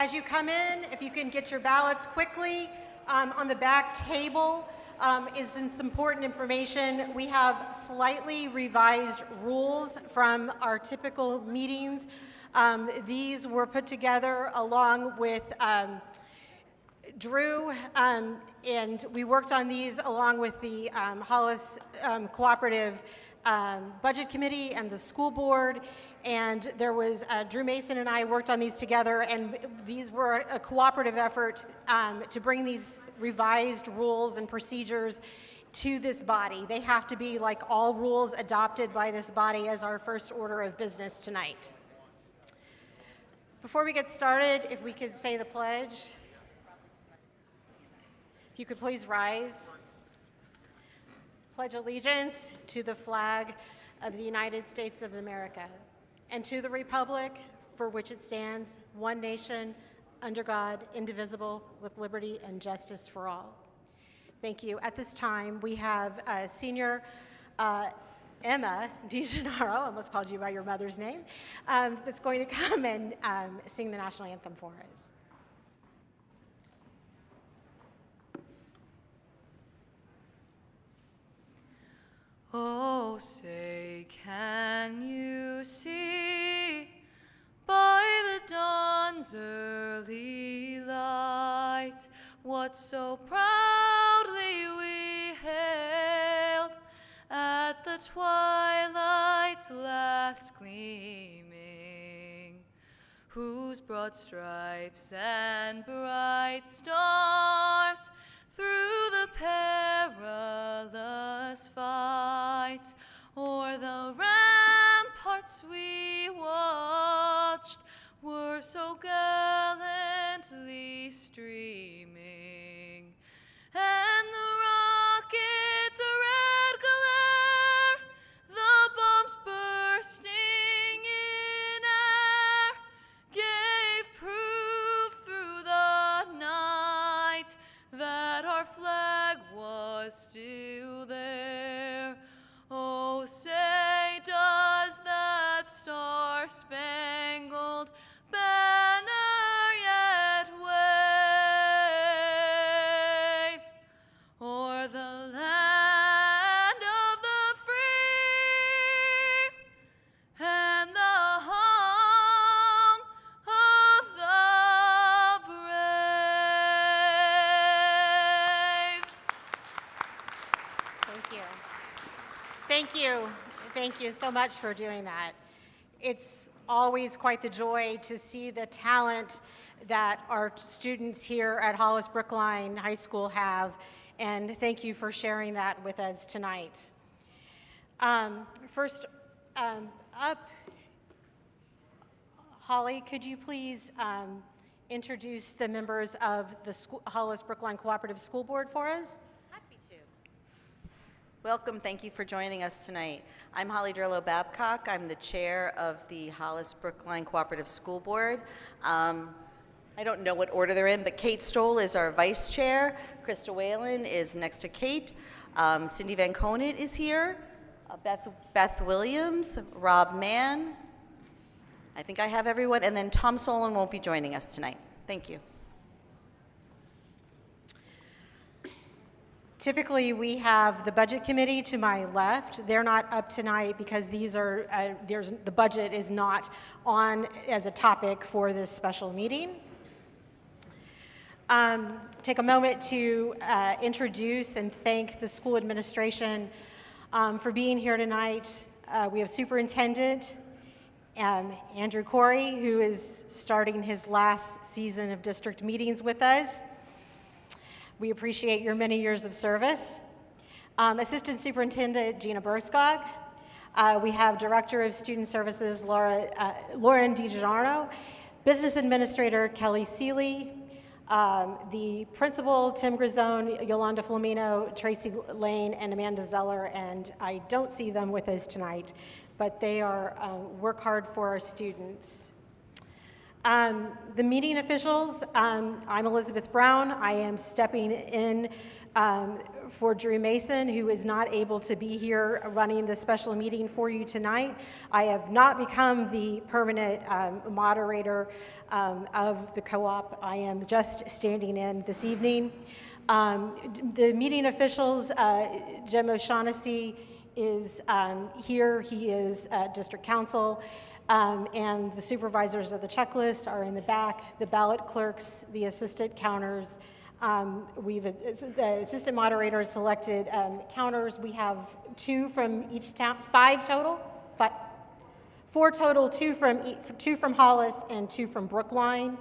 As you come in, if you can get your ballots quickly, on the back table is some important information. We have slightly revised rules from our typical meetings. These were put together along with Drew, and we worked on these along with the Hollis Cooperative Budget Committee and the school board, and there was Drew Mason and I worked on these together, and these were a cooperative effort to bring these revised rules and procedures to this body. They have to be, like all rules, adopted by this body as our first order of business tonight. Before we get started, if we could say the pledge. If you could please rise. Pledge allegiance to the flag of the United States of America and to the republic for which it stands, one nation, under God, indivisible, with liberty and justice for all. Thank you. At this time, we have Senior Emma DeGennaro, I almost called you by your mother's name, that's going to come and sing the national anthem for us. Oh, say, can you see by the dawn's early light what so proudly we hailed at the twilight's last gleaming, whose broad stripes and bright stars through the perilous fight o'er the ramparts we watched were so gallantly streaming, and the rockets' red glare, the bombs bursting in air, gave proof through the night that our flag was still there. Oh, say, does that star-spangled banner yet wave o'er the land of the free and the home of the brave? Thank you. Thank you. Thank you so much for doing that. It's always quite the joy to see the talent that our students here at Hollis Brookline High School have, and thank you for sharing that with us tonight. First up, Holly, could you please introduce the members of the Hollis Brookline Cooperative School Board for us? Happy to. Welcome, thank you for joining us tonight. I'm Holly Drillo-Babcock. I'm the chair of the Hollis Brookline Cooperative School Board. I don't know what order they're in, but Kate Stoll is our vice chair. Krista Whalen is next to Kate. Cindy Van Conant is here. Beth Williams, Rob Mann. I think I have everyone. And then Tom Solon won't be joining us tonight. Thank you. Typically, we have the budget committee to my left. They're not up tonight because these are the budget is not on as a topic for this special meeting. Take a moment to introduce and thank the school administration for being here tonight. We have Superintendent Andrew Corey, who is starting his last season of district meetings with us. We appreciate your many years of service. Assistant Superintendent Gina Burskog. We have Director of Student Services Lauren DiGiorno, Business Administrator Kelly Seeley, the Principal Tim Grisone, Yolanda Flamino, Tracy Lane, and Amanda Zeller, and I don't see them with us tonight, but they are work hard for our students. The meeting officials, I'm Elizabeth Brown. I am stepping in for Drew Mason, who is not able to be here running the special meeting for you tonight. I have not become the permanent moderator of the co-op. I am just standing in this evening. The meeting officials, Jim O'Shaughnessy is here. He is district counsel. And the supervisors of the checklist are in the back, the ballot clerks, the assistant counters. The assistant moderators selected counters. We have 2 from each town, 5 total, 4 total, 2 from Hollis and 2 from Brookline.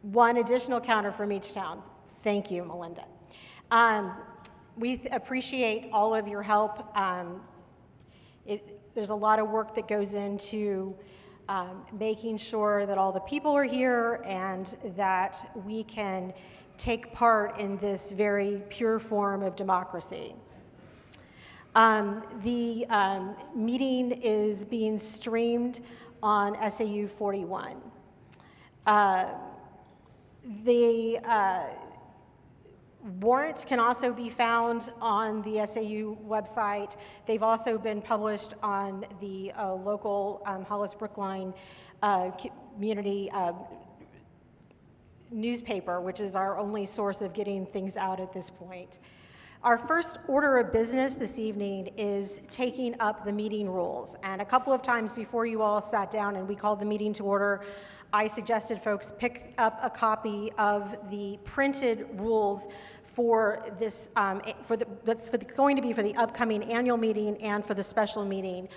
One additional counter from each town. Thank you, Melinda. We appreciate all of your help. There's a lot of work that goes into making sure that all the people are here and that we can take part in this very pure form of democracy. The meeting is being streamed on SAU 41. The warrants can also be found on the SAU website. They've also been published on the local Hollis Brookline community newspaper, which is our only source of getting things out at this point. Our first order of business this evening is taking up the meeting rules. And a couple of times before you all sat down and we called the meeting to order, I suggested folks pick up a copy of the printed rules for this, that's going to be for the upcoming annual meeting and for the special meeting.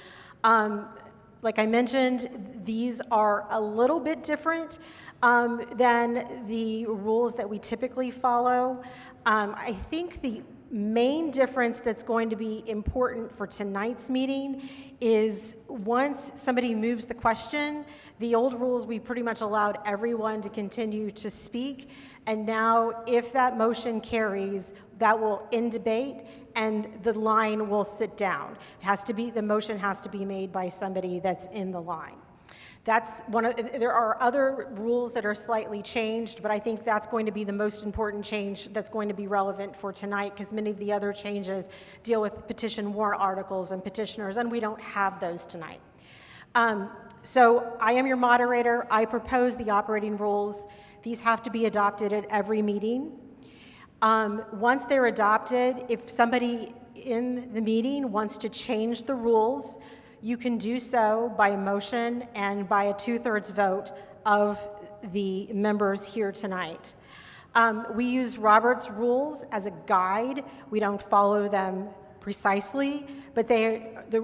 Like I mentioned, these are a little bit different than the rules that we typically follow. I think the main difference that's going to be important for tonight's meeting is once somebody moves the question, the old rules, we pretty much allowed everyone to continue to speak. And now if that motion carries, that will end debate and the line will sit down. The motion has to be made by somebody that's in the line. There are other rules that are slightly changed, but I think that's going to be the most important change that's going to be relevant for tonight because many of the other changes deal with petition warrant articles and petitioners, and we don't have those tonight. So I am your moderator. I propose the operating rules. These have to be adopted at every meeting. Once they're adopted, if somebody in the meeting wants to change the rules, you can do so by a motion and by a 2/3 vote of the members here tonight. We use Robert's rules as a guide. We don't follow them precisely, but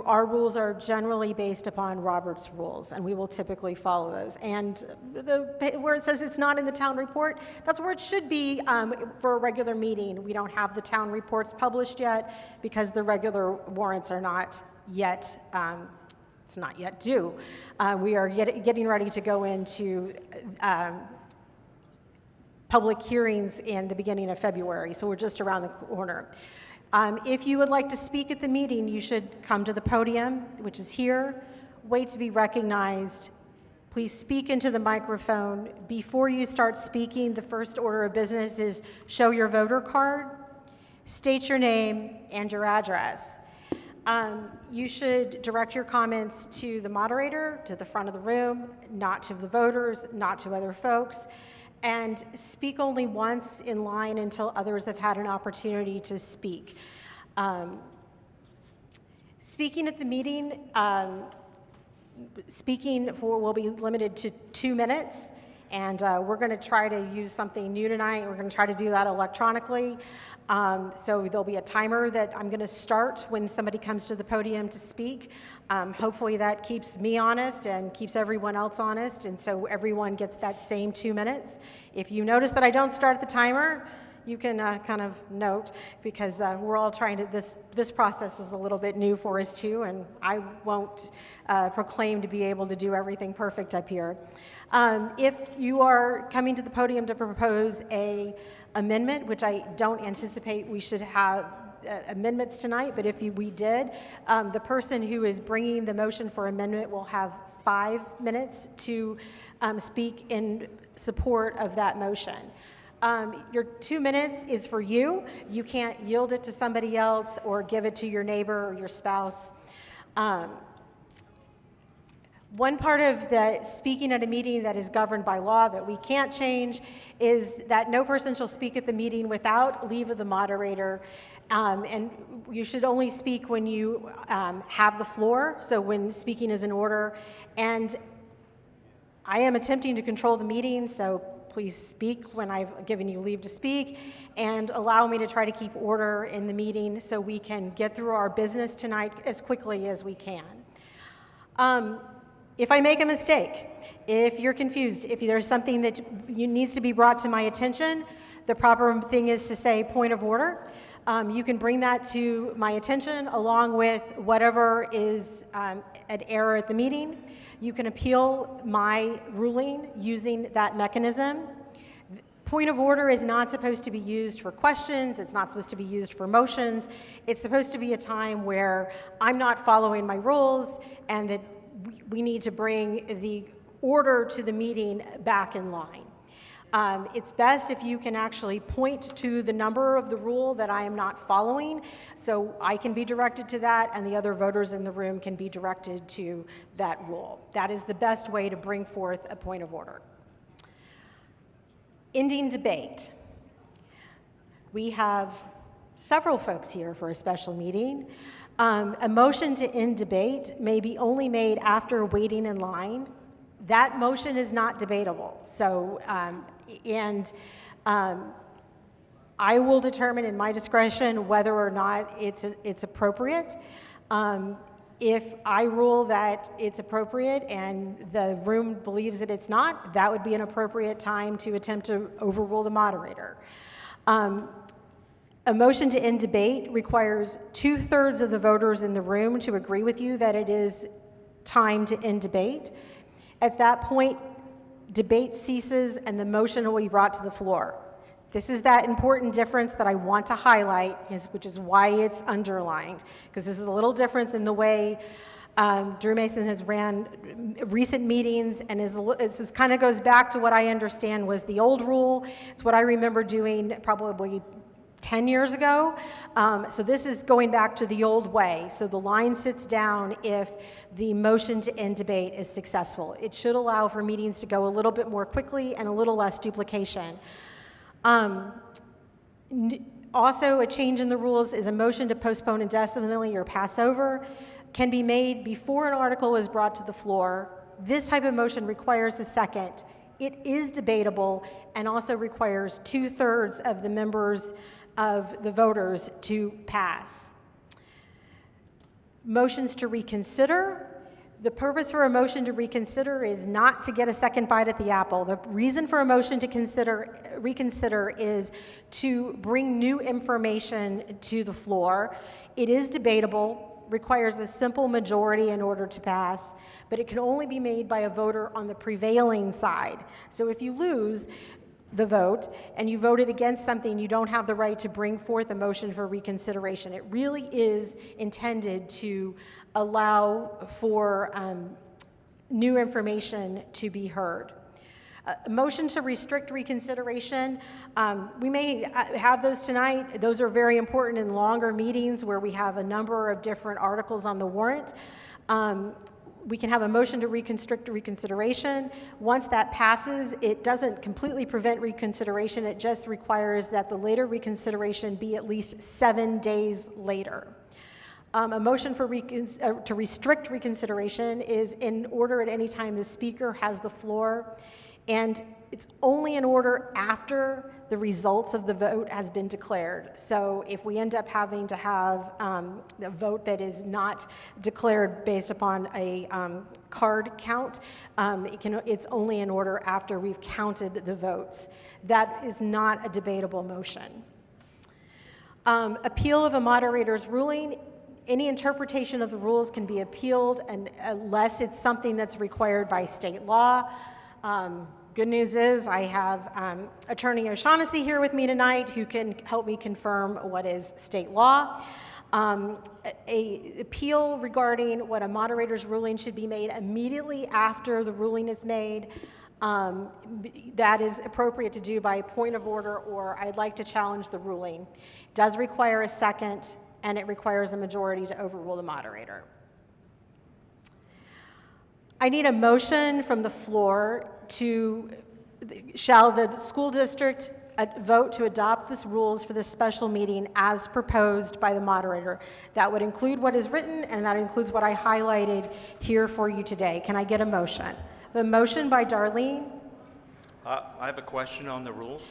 our rules are generally based upon Robert's rules, and we will typically follow those. And where it says it's not in the town report, that's where it should be for a regular meeting. We don't have the town reports published yet because the regular warrants are not yet, it's not yet due. We are getting ready to go into public hearings in the beginning of February, so we're just around the corner. If you would like to speak at the meeting, you should come to the podium, which is here, wait to be recognized. Please speak into the microphone. Before you start speaking, the first order of business is show your voter card, state your name and your address. You should direct your comments to the moderator, to the front of the room, not to the voters, not to other folks, and speak only once in line until others have had an opportunity to speak. Speaking at the meeting, will be limited to 2 minutes, and we're going to try to use something new tonight. We're going to try to do that electronically. So there'll be a timer that I'm going to start when somebody comes to the podium to speak. Hopefully that keeps me honest and keeps everyone else honest, and so everyone gets that same 2 minutes. If you notice that I don't start the timer, you can kind of note, because we're all trying to, this process is a little bit new for us too, and I won't proclaim to be able to do everything perfect up here. If you are coming to the podium to propose a amendment, which I don't anticipate we should have amendments tonight, but if we did, the person who is bringing the motion for amendment will have 5 minutes to speak in support of that motion. Your 2 minutes is for you. You can't yield it to somebody else or give it to your neighbor or your spouse. One part of the speaking at a meeting that is governed by law that we can't change is that no person shall speak at the meeting without leave of the moderator. And you should only speak when you have the floor, so when speaking is in order. And I am attempting to control the meeting, so please speak when I've given you leave to speak, and allow me to try to keep order in the meeting so we can get through our business tonight as quickly as we can. If I make a mistake, if you're confused, if there's something that needs to be brought to my attention, the proper thing is to say point of order. You can bring that to my attention along with whatever is an error at the meeting. You can appeal my ruling using that mechanism. Point of order is not supposed to be used for questions. It's not supposed to be used for motions. It's supposed to be a time where I'm not following my rules and that we need to bring the order to the meeting back in line. It's best if you can actually point to the number of the rule that I am not following, so I can be directed to that and the other voters in the room can be directed to that rule. That is the best way to bring forth a point of order. Ending debate. We have several folks here for a special meeting. A motion to end debate may be only made after waiting in line. That motion is not debatable. So, I will determine in my discretion whether or not it's appropriate. If I rule that it's appropriate and the room believes that it's not, that would be an appropriate time to attempt to overrule the moderator. A motion to end debate requires 2/3 of the voters in the room to agree with you that it is time to end debate. At that point, debate ceases and the motion will be brought to the floor. This is that important difference that I want to highlight, which is why it's underlined, because this is a little different than the way Drew Mason has ran recent meetings, and this kind of goes back to what I understand was the old rule. It's what I remember doing probably 10 years ago. So this is going back to the old way. So the line sits down if the motion to end debate is successful. It should allow for meetings to go a little bit more quickly and a little less duplication. Also, a change in the rules is a motion to postpone indefinitely or pass over can be made before an article is brought to the floor. This type of motion requires a second. It is debatable and also requires 2/3 of the members of the voters to pass. Motions to reconsider. The purpose for a motion to reconsider is not to get a second bite at the apple. The reason for a motion to reconsider is to bring new information to the floor. It is debatable, requires a simple majority in order to pass, but it can only be made by a voter on the prevailing side. So if you lose the vote and you voted against something, you don't have the right to bring forth a motion for reconsideration. It really is intended to allow for new information to be heard. A motion to restrict reconsideration, we may have those tonight. Those are very important in longer meetings where we have a number of different articles on the warrant. We can have a motion to reconstruct reconsideration. Once that passes, it doesn't completely prevent reconsideration. It just requires that the later reconsideration be at least 7 days later. A motion for to restrict reconsideration is in order at any time the speaker has the floor, and it's only in order after the results of the vote has been declared. So if we end up having to have a vote that is not declared based upon a card count, it's only in order after we've counted the votes. That is not a debatable motion. Appeal of a moderator's ruling. Any interpretation of the rules can be appealed unless it's something that's required by state law. Good news is I have Attorney O'Shaughnessy here with me tonight who can help me confirm what is state law. A appeal regarding what a moderator's ruling should be made immediately after the ruling is made. That is appropriate to do by point of order, or I'd like to challenge the ruling. It does require a second, and it requires a majority to overrule the moderator. I need a motion from the floor shall the school district vote to adopt these rules for this special meeting as proposed by the moderator. That would include what is written, and that includes what I highlighted here for you today. Can I get a motion? A motion by Darlene. I have a question on the rules.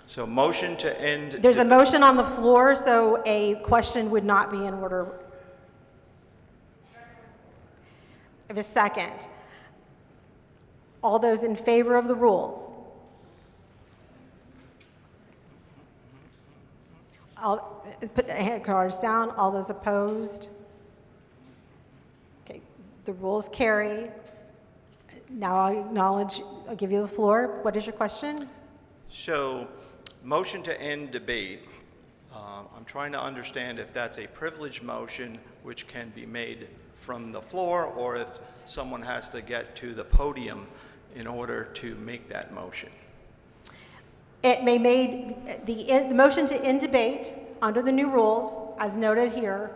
So motion to end. There's a motion on the floor, so a question would not be in order. I have a second. All those in favor of the rules? Put the hand cards down. All those opposed? Okay, the rules carry. Now I'll give you the floor. What is your question? So motion to end debate. I'm trying to understand if that's a privileged motion which can be made from the floor, or if someone has to get to the podium in order to make that motion. It may made the motion to end debate under the new rules, as noted here,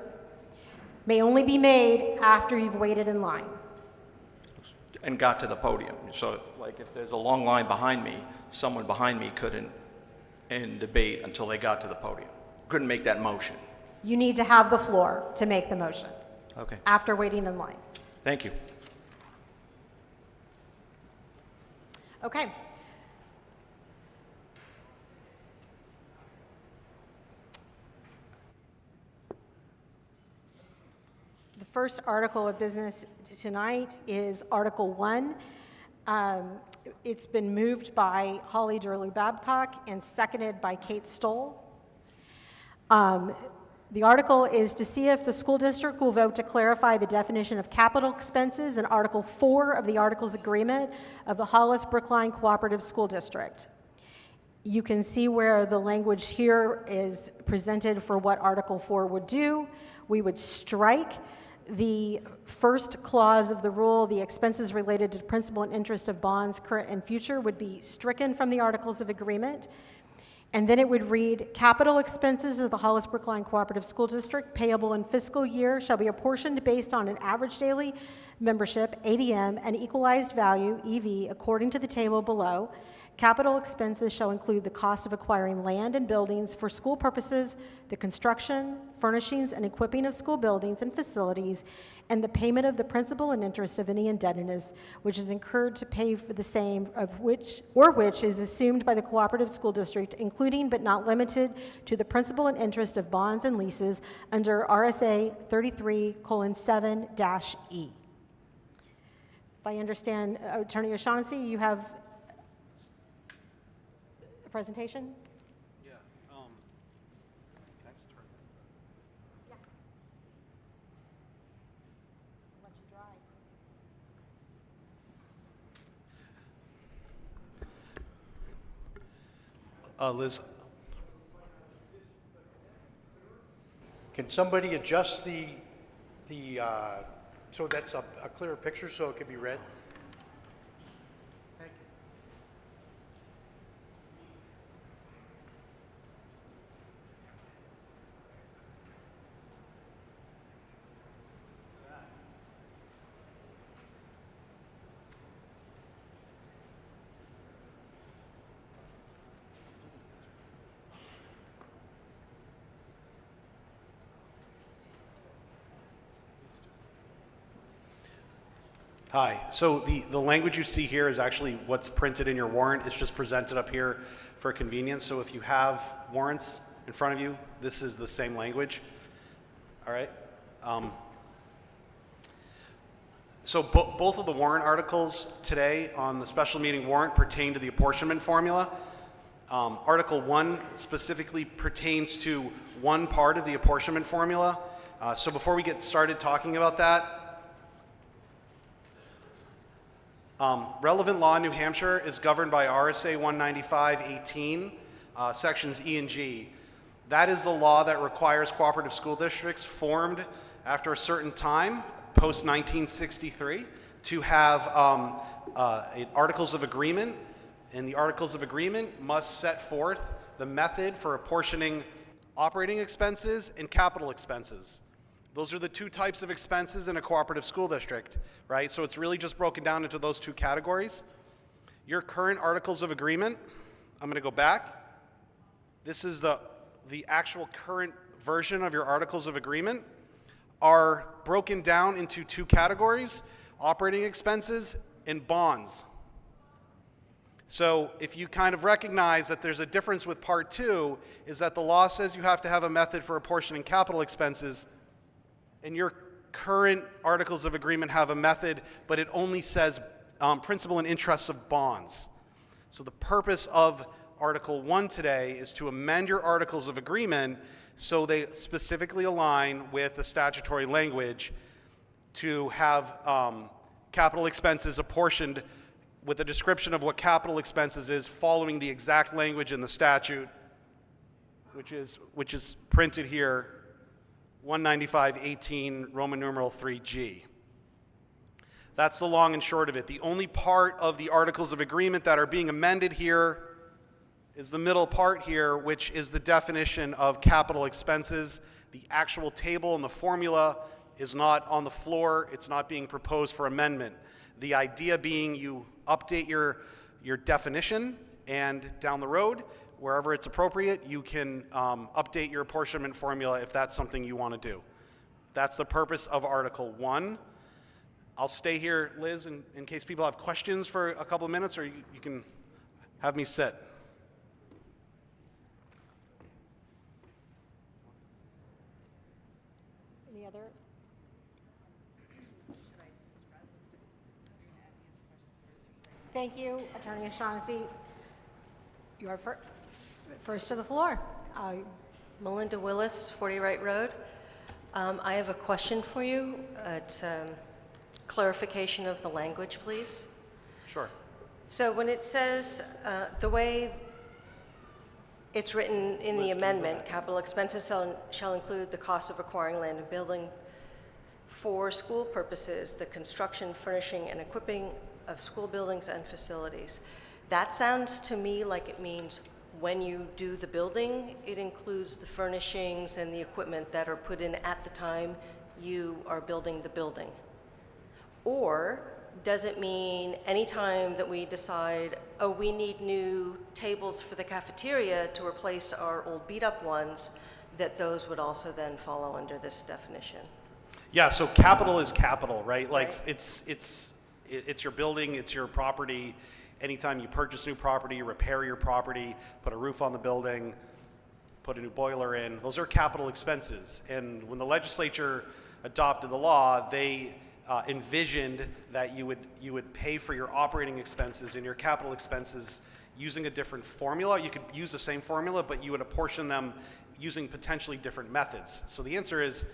may only be made after you've waited in line. And got to the podium. So like if there's a long line behind me, someone behind me couldn't end debate until they got to the podium. Couldn't make that motion. You need to have the floor to make the motion. Okay. After waiting in line. Thank you. Okay. The first article of business tonight is Article 1. It's been moved by Holly Durley-Babcock and seconded by Kate Stoll. The article is to see if the school district will vote to clarify the definition of capital expenses in Article 4 of the Articles Agreement of the Hollis Brookline Cooperative School District. You can see where the language here is presented for what Article 4 would do. We would strike the first clause of the rule. The expenses related to principal and interest of bonds, current and future, would be stricken from the Articles of Agreement. And then it would read, capital expenses of the Hollis Brookline Cooperative School District payable in fiscal year shall be apportioned based on an average daily membership, ADM, and equalized value, EV, according to the table below. Capital expenses shall include the cost of acquiring land and buildings for school purposes, the construction, furnishings, and equipping of school buildings and facilities, and the payment of the principal and interest of any indebtedness which is incurred to pay for the same of which is assumed by the cooperative school district, including but not limited to the principal and interest of bonds and leases under RSA 33:7-E. If I understand, Attorney O'Shaughnessy, you have a presentation? Yeah. Can I just turn this? Yeah. Let you dry. Liz, can somebody adjust the so that's a clearer picture so it can be read? Thank you. Hi. So the language you see here is actually what's printed in your warrant. It's just presented up here for convenience. So if you have warrants in front of you, this is the same language. All right. So both of the warrant articles today on the special meeting warrant pertain to the apportionment formula. Article 1 specifically pertains to one part of the apportionment formula. So before we get started talking about that, Relevant law in New Hampshire is governed by RSA 195-18, sections E and G. That is the law that requires cooperative school districts formed after a certain time, post 1963, to have articles of agreement, and the articles of agreement must set forth the method for apportioning operating expenses and capital expenses. Those are the two types of expenses in a cooperative school district, right? So it's really just broken down into those two categories. Your current articles of agreement, I'm going to go back. This is the actual current version of your articles of agreement, are broken down into two categories: operating expenses and bonds. So if you kind of recognize that there's a difference with part 2, is that the law says you have to have a method for apportioning capital expenses, and your current articles of agreement have a method, but it only says principal and interest of bonds. So the purpose of Article 1 today is to amend your articles of agreement so they specifically align with the statutory language to have capital expenses apportioned with a description of what capital expenses is, following the exact language in the statute, which is printed here, 195-18, Roman numeral 3G. That's the long and short of it. The only part of the articles of agreement that are being amended here is the middle part here, which is the definition of capital expenses. The actual table and the formula is not on the floor. It's not being proposed for amendment. The idea being you update your definition, and down the road, wherever it's appropriate, you can update your apportionment formula if that's something you want to do. That's the purpose of Article 1. I'll stay here, Liz, in case people have questions for a couple of minutes, or you can have me sit. Any other? Thank you, Attorney O'Shaughnessy. You are first to the floor. Melinda Willis, 40 Wright Road. I have a question for you. It's clarification of the language, please. Sure. So when it says, the way it's written in the amendment, capital expenses shall include the cost of acquiring land and building for school purposes, the construction, furnishing, and equipping of school buildings and facilities. That sounds to me like it means when you do the building, it includes the furnishings and the equipment that are put in at the time you are building the building. Or does it mean anytime that we decide, oh, we need new tables for the cafeteria to replace our old beat-up ones, that those would also then follow under this definition? Yeah, so capital is capital, right? Like Right. it's your building, it's your property. Anytime you purchase new property, repair your property, put a roof on the building, put a new boiler in, those are capital expenses. And when the legislature adopted the law, they envisioned that you would pay for your operating expenses and your capital expenses using a different formula. You could use the same formula, but you would apportion them using potentially different methods. So the answer is,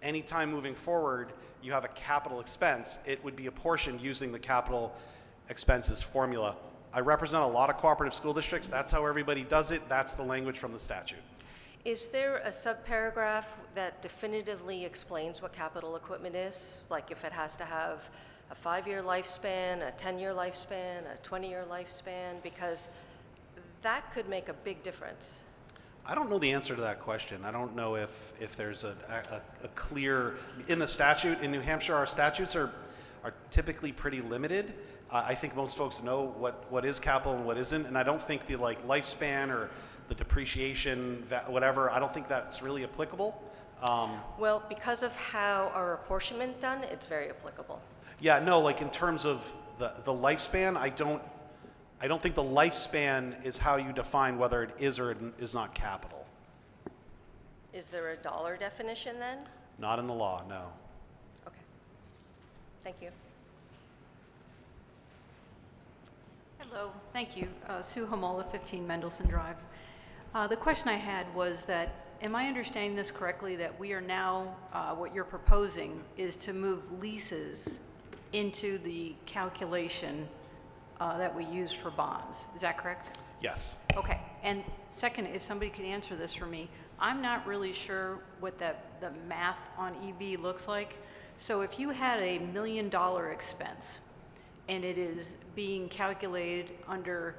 anytime moving forward you have a capital expense, it would be apportioned using the capital expenses formula. I represent a lot of cooperative school districts. That's how everybody does it. That's the language from the statute. Is there a subparagraph that definitively explains what capital equipment is? Like if it has to have a 5-year lifespan, a 10-year lifespan, a 20-year lifespan? Because that could make a big difference. I don't know the answer to that question. I don't know if there's a clear, in the statute, in New Hampshire, our statutes are typically pretty limited. I think most folks know what is capital and what isn't, and I don't think the lifespan or the depreciation, whatever, I don't think that's really applicable. Well, because of how our apportionment done, it's very applicable. Yeah, no, like in terms of the lifespan, I don't think the lifespan is how you define whether it is or it is not capital. Is there a dollar definition then? Not in the law, no. Okay. Thank you. Hello, thank you. Sue Hamola, 15 Mendelssohn Drive. The question I had was that, am I understanding this correctly, that we are now, what you're proposing is to move leases into the calculation that we use for bonds. Is that correct? Yes. Okay. And second, if somebody could answer this for me, I'm not really sure what the math on EV looks like. So if you had a $1 million expense and it is being calculated under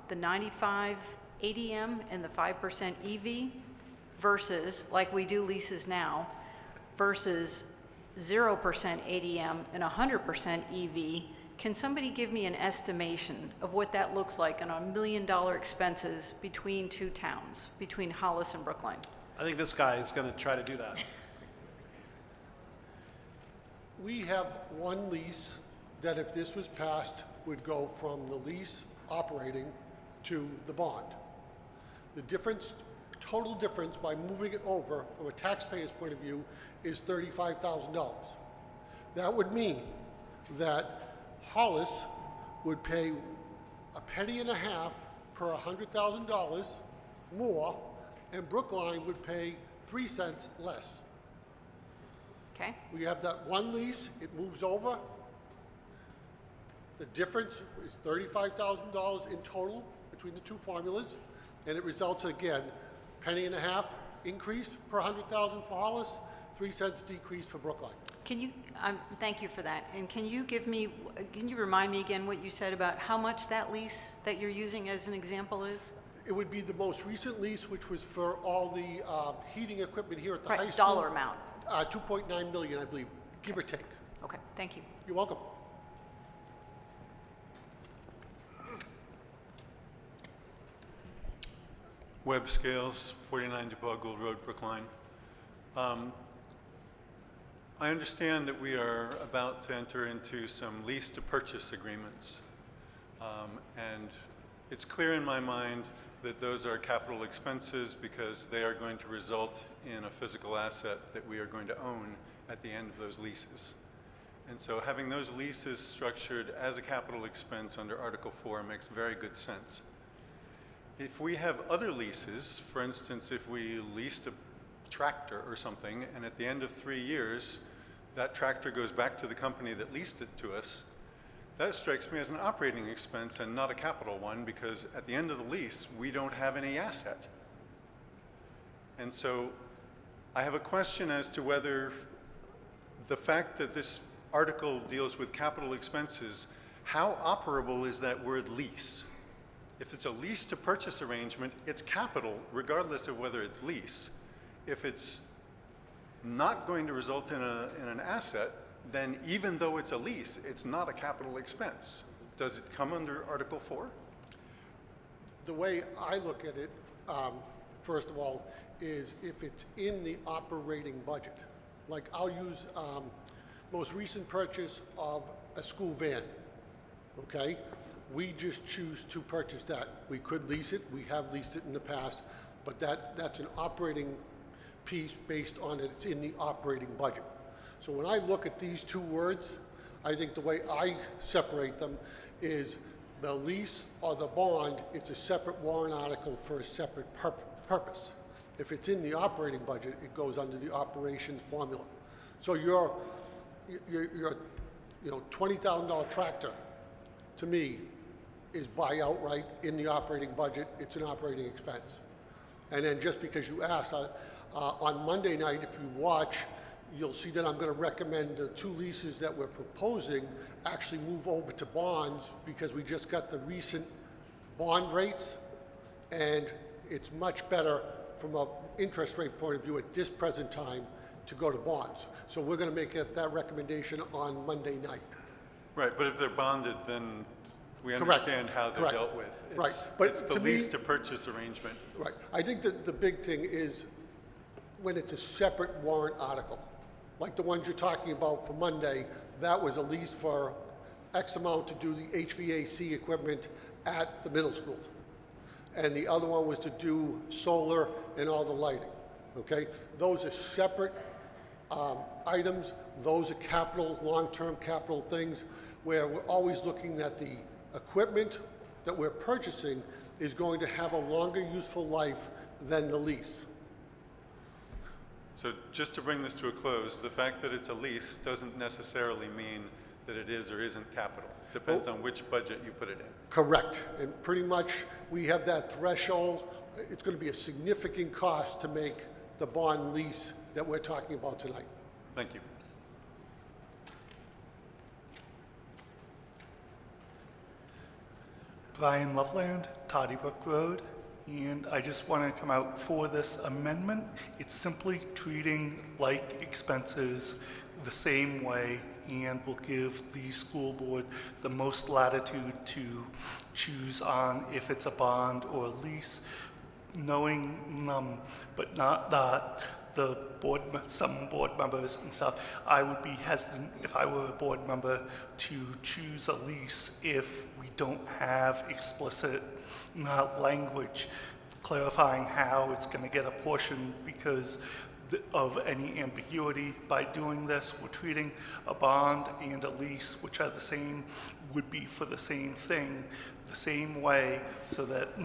the 95 ADM and the 5% EV versus, like we do leases now, versus 0% ADM and 100% EV, can somebody give me an estimation of what that looks like on $1 million expenses between two towns, between Hollis and Brookline? I think this guy is going to try to do that. We have one lease that if this was passed would go from the lease operating to the bond. The difference, total difference by moving it over from a taxpayer's point of view is $35,000. That would mean that Hollis would pay $0.015 per $100,000 more, and Brookline would pay 3 cents less. Okay? We have that one lease, it moves over. The difference is $35,000 in total between the two formulas, and it results again, $0.015 increase per 100,000 for Hollis, 3 cents decrease for Brookline. Can you, thank you for that. And can you remind me again what you said about how much that lease that you're using as an example is? It would be the most recent lease, which was for all the heating equipment here at the high Right, school. dollar amount. 2.9 million, I believe, give or take. Okay, thank you. You're welcome. Web Scales, 49 DePaul Gould Road, Brookline. I understand that we are about to enter into some lease to purchase agreements. And it's clear in my mind that those are capital expenses because they are going to result in a physical asset that we are going to own at the end of those leases. And so having those leases structured as a capital expense under Article 4 makes very good sense. If we have other leases, for instance, if we leased a tractor or something, and at the end of 3 years, that tractor goes back to the company that leased it to us, that strikes me as an operating expense and not a capital one, because at the end of the lease, we don't have any asset. And so I have a question as to whether the fact that this article deals with capital expenses, how operable is that word lease? If it's a lease to purchase arrangement, it's capital regardless of whether it's lease. If it's not going to result in an asset, then even though it's a lease, it's not a capital expense. Does it come under Article 4? The way I look at it, first of all, is if it's in the operating budget. Like I'll use most recent purchase of a school van, okay? We just choose to purchase that. We could lease it, we have leased it in the past, but that's an operating piece based on it's in the operating budget. So when I look at these two words, I think the way I separate them is the lease or the bond, it's a separate warrant article for a separate purpose. If it's in the operating budget, it goes under the operations formula. So your $20,000 tractor, to me, is buy outright in the operating budget. It's an operating expense. And then just because you asked, on Monday night, if you watch, you'll see that I'm going to recommend the two leases that we're proposing actually move over to bonds because we just got the recent bond rates, and it's much better from an interest rate point of view at this present time to go to bonds. So we're going to make that recommendation on Monday night. Right, but if they're bonded, then we Correct. understand how they're Correct. dealt with. It's, Right, but it's the to me- lease to purchase arrangement. Right. I think that the big thing is when it's a separate warrant article, like the ones you're talking about for Monday, that was a lease for X amount to do the HVAC equipment at the middle school. And the other one was to do solar and all the lighting, okay? Those are separate items. Those are capital, long-term capital things where we're always looking at the equipment that we're purchasing is going to have a longer useful life than the lease. So just to bring this to a close, the fact that it's a lease doesn't necessarily mean that it is or isn't capital. Depends on which budget you put it in. Correct. And pretty much, we have that threshold. It's going to be a significant cost to make the bond lease that we're talking about tonight. Thank you. Brian Loveland, Toddy Brook Road, and I just want to come out for this amendment. It's simply treating like expenses the same way and will give the school board the most latitude to choose on if it's a bond or a lease, knowing, but not that the board, some board members and stuff, I would be hesitant if I were a board member to choose a lease if we don't have explicit language clarifying how it's going to get apportioned because of any ambiguity. By doing this, we're treating a bond and a lease, which are the same, would be for the same thing, the same way, so that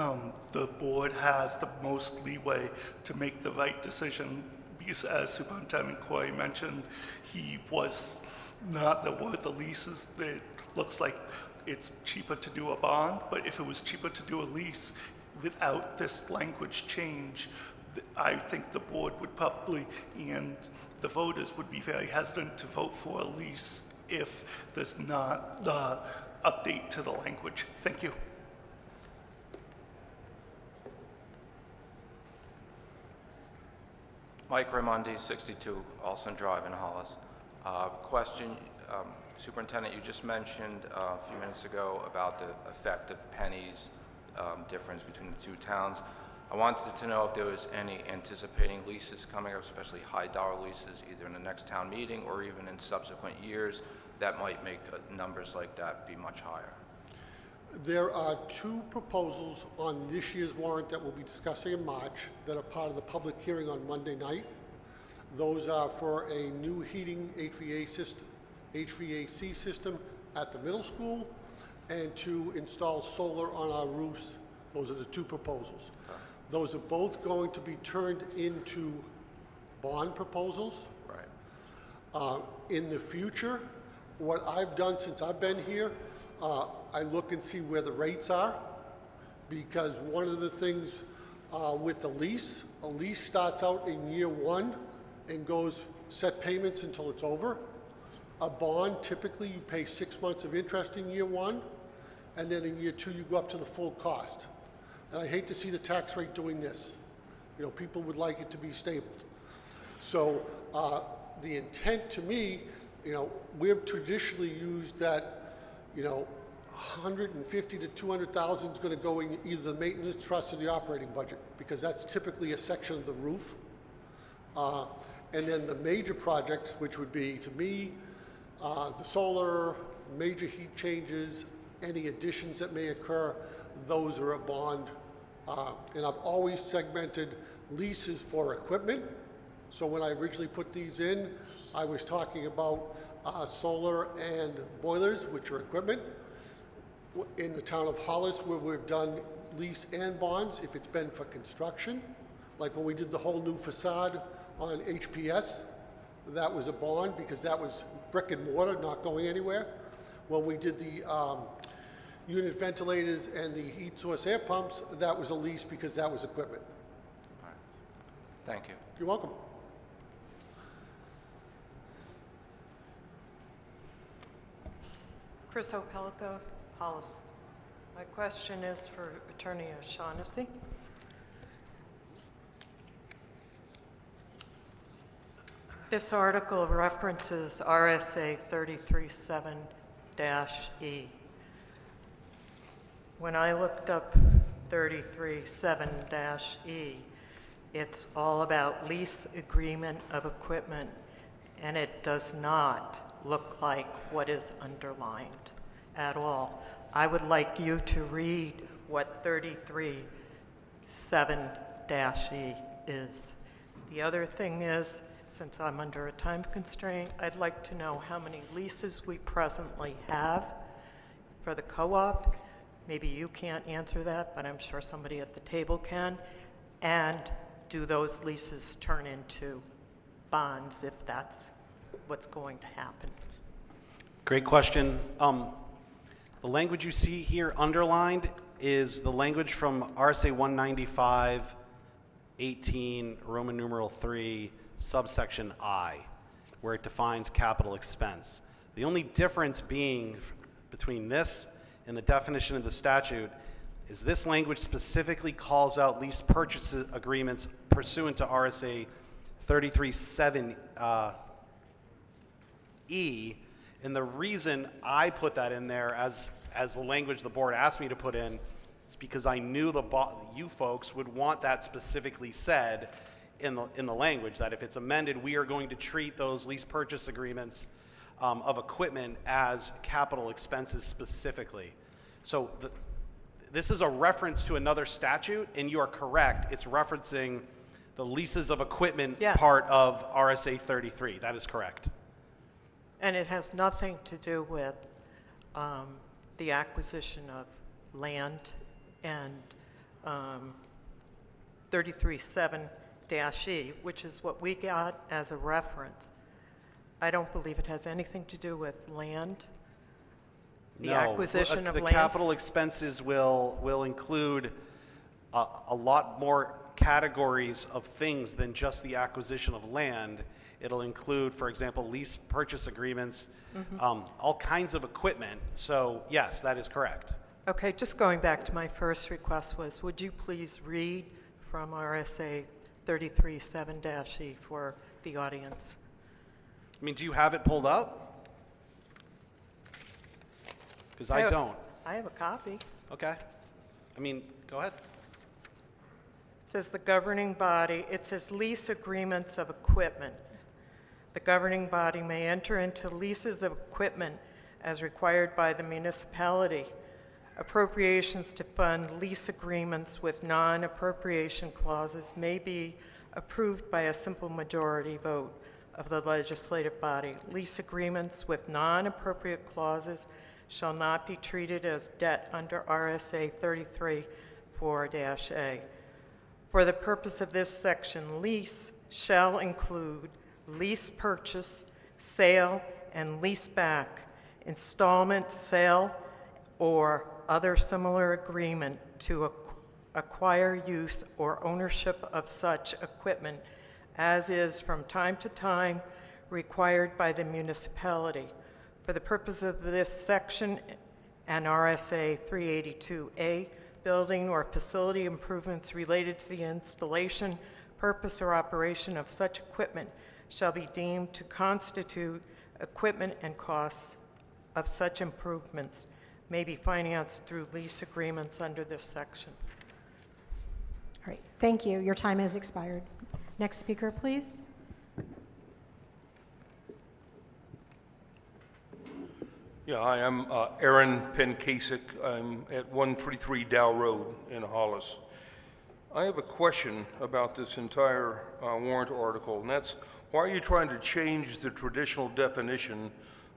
the board has the most leeway to make the right decision. Because as Superintendent Corey mentioned, he was not aware of the leases. It looks like it's cheaper to do a bond, but if it was cheaper to do a lease without this language change, I think the board would probably, and the voters would be very hesitant to vote for a lease if there's not the update to the language. Thank you. Mike Raimondi, 62 Olson Drive in Hollis. Question, Superintendent, you just mentioned a few minutes ago about the effect of pennies difference between the two towns. I wanted to know if there was any anticipating leases coming up, especially high dollar leases, either in the next town meeting or even in subsequent years, that might make numbers like that be much higher. There are two proposals on this year's warrant that we'll be discussing in March that are part of the public hearing on Monday night. Those are for a new heating HVAC system at the middle school and to install solar on our roofs. Those are the two proposals. Those are both going to be turned into bond proposals. Right. In the future, what I've done since I've been here, I look and see where the rates are, because one of the things with the lease, a lease starts out in year one and goes set payments until it's over. A bond, typically you pay 6 months of interest in year one, and then in year two you go up to the full cost. And I hate to see the tax rate doing this. You know, people would like it to be stable. So the intent to me, you know, we've traditionally used that, you know, 150 to 200,000 is going to go in either the maintenance trust or the operating budget, because that's typically a section of the roof. And then the major projects, which would be, to me, the solar, major heat changes, any additions that may occur, those are a bond. And I've always segmented leases for equipment. So when I originally put these in, I was talking about solar and boilers, which are equipment. In the town of Hollis, where we've done lease and bonds, if it's been for construction, like when we did the whole new facade on HPS, that was a bond because that was brick and mortar, not going anywhere. When we did the unit ventilators and the heat source air pumps, that was a lease because that was equipment. All right. Thank you. You're welcome. Chris O'Pelico, Hollis. My question is for Attorney O'Shaughnessy. This article references RSA 33(7)(E). When I looked up 33(7)(E), it's all about lease agreement of equipment, and it does not look like what is underlined at all. I would like you to read what 33(7)(E) is. The other thing is, since I'm under a time constraint, I'd like to know how many leases we presently have for the co-op. Maybe you can't answer that, but I'm sure somebody at the table can. And do those leases turn into bonds if that's what's going to happen? Great question. The language you see here underlined is the language from RSA 195-18, Roman numeral 3, subsection I, where it defines capital expense. The only difference being between this and the definition of the statute is this language specifically calls out lease purchase agreements pursuant to RSA 33.7 E, and the reason I put that in there as the language the board asked me to put in is because I knew you folks would want that specifically said in the language, that if it's amended, we are going to treat those lease purchase agreements of equipment as capital expenses specifically. So this is a reference to another statute, and you are correct. It's referencing the leases of equipment part of RSA 33. That is correct. And it has nothing to do with the acquisition of land and 33.7-E, which is what we got as a reference. I don't believe it has anything to do with land, the acquisition of the land. capital expenses will include a lot more categories of things than just the acquisition of land. It'll include, for example, lease purchase agreements, all kinds of equipment. So yes, that is correct. Okay, just going back to my first request was, would you please read from RSA 33.7-E for the audience? I mean, do you have it pulled up? Because I don't. I have a copy. Okay. I mean, go ahead. It says the governing body, it says lease agreements of equipment. The governing body may enter into leases of equipment as required by the municipality. Appropriations to fund lease agreements with non-appropriation clauses may be approved by a simple majority vote of the legislative body. Lease agreements with non-appropriate clauses shall not be treated as debt under RSA 33.4-A. For the purpose of this section, lease shall include lease purchase, sale, and lease back, installment, sale, or other similar agreement to acquire use or ownership of such equipment as is from time to time required by the municipality. For the purpose of this section and RSA 382A, building or facility improvements related to the installation, purpose, or operation of such equipment shall be deemed to constitute equipment, and costs of such improvements may be financed through lease agreements under this section. All right, thank you. Your time has expired. Next speaker, please. Yeah, hi, I'm Aaron Penkasik. I'm at 133 Dow Road in Hollis. I have a question about this entire warrant article, and that's, why are you trying to change the traditional definition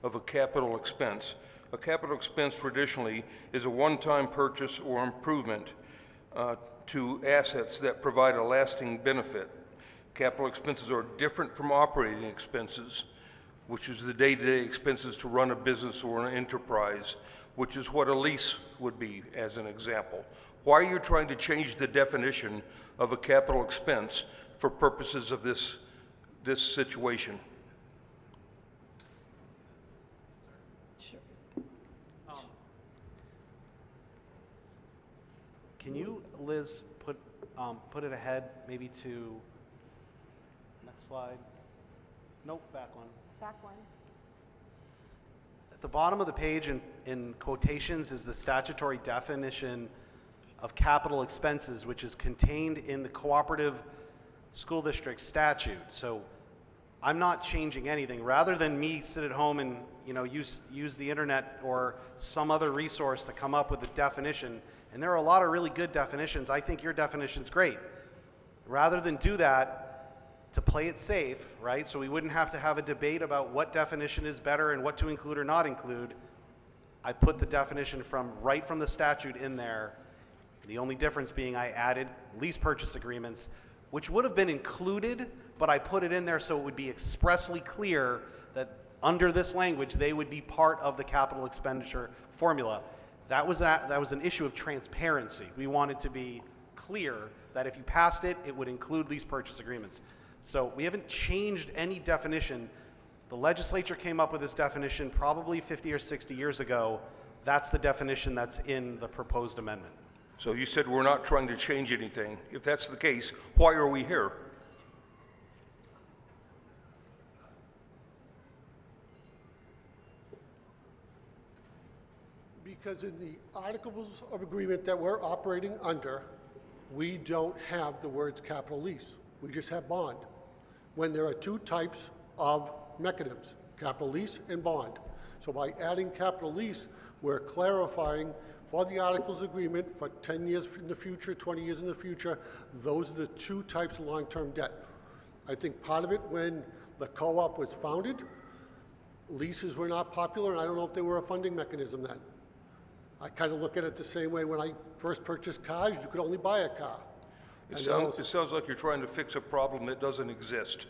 of a capital expense? A capital expense traditionally is a one-time purchase or improvement to assets that provide a lasting benefit. Capital expenses are different from operating expenses, which is the day-to-day expenses to run a business or an enterprise, which is what a lease would be, as an example. Why are you trying to change the definition of a capital expense for purposes of this situation? Sure. Can you, Liz, put it ahead maybe to next slide? Nope, back one. Back one. At the bottom of the page in quotations is the statutory definition of capital expenses, which is contained in the cooperative school district statute. So I'm not changing anything. Rather than me sit at home and use the internet or some other resource to come up with a definition, and there are a lot of really good definitions. I think your definition's great. Rather than do that, to play it safe, right, so we wouldn't have to have a debate about what definition is better and what to include or not include, I put the definition right from the statute in there. The only difference being I added lease purchase agreements, which would have been included, but I put it in there so it would be expressly clear that under this language, they would be part of the capital expenditure formula. That was an issue of transparency. We wanted to be clear that if you passed it, it would include lease purchase agreements. So we haven't changed any definition. The legislature came up with this definition probably 50 or 60 years ago. That's the definition that's in the proposed amendment. So you said we're not trying to change anything. If that's the case, why are we here? Because in the Articles of Agreement that we're operating under, we don't have the words capital lease. We just have bond. When there are two types of mechanisms, capital lease and bond. So by adding capital lease, we're clarifying for the Articles Agreement for 10 years in the future, 20 years in the future, those are the two types of long-term debt. I think part of it, when the co-op was founded, leases were not popular, and I don't know if they were a funding mechanism then. I kind of look at it the same way when I first purchased cars, you could only buy a car. It sounds like you're trying to fix a problem that doesn't exist.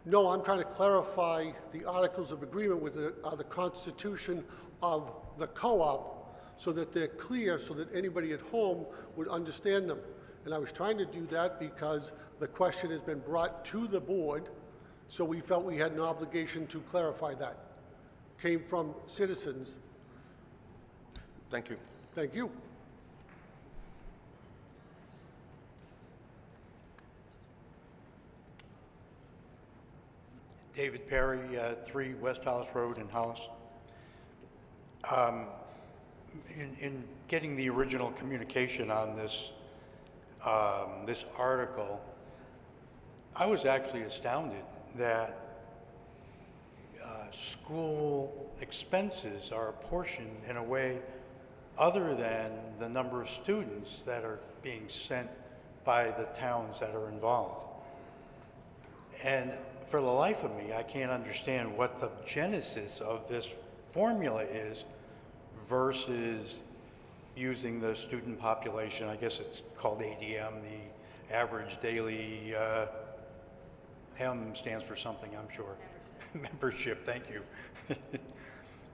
No, I'm trying to clarify the Articles of Agreement with the constitution of the co-op so that they're clear, so that anybody at home would understand them. And I was trying to do that because the question has been brought to the board, so we felt we had an obligation to clarify that. Came from citizens. Thank you. Thank you. David Perry, 3 West Hollis Road in Hollis. In getting the original communication on this, this article, I was actually astounded that school expenses are apportioned in a way other than the number of students that are being sent by the towns that are involved. And for the life of me, I can't understand what the genesis of this formula is versus using the student population. I guess it's called ADM, the average daily, M stands for something, I'm sure. Membership, thank you.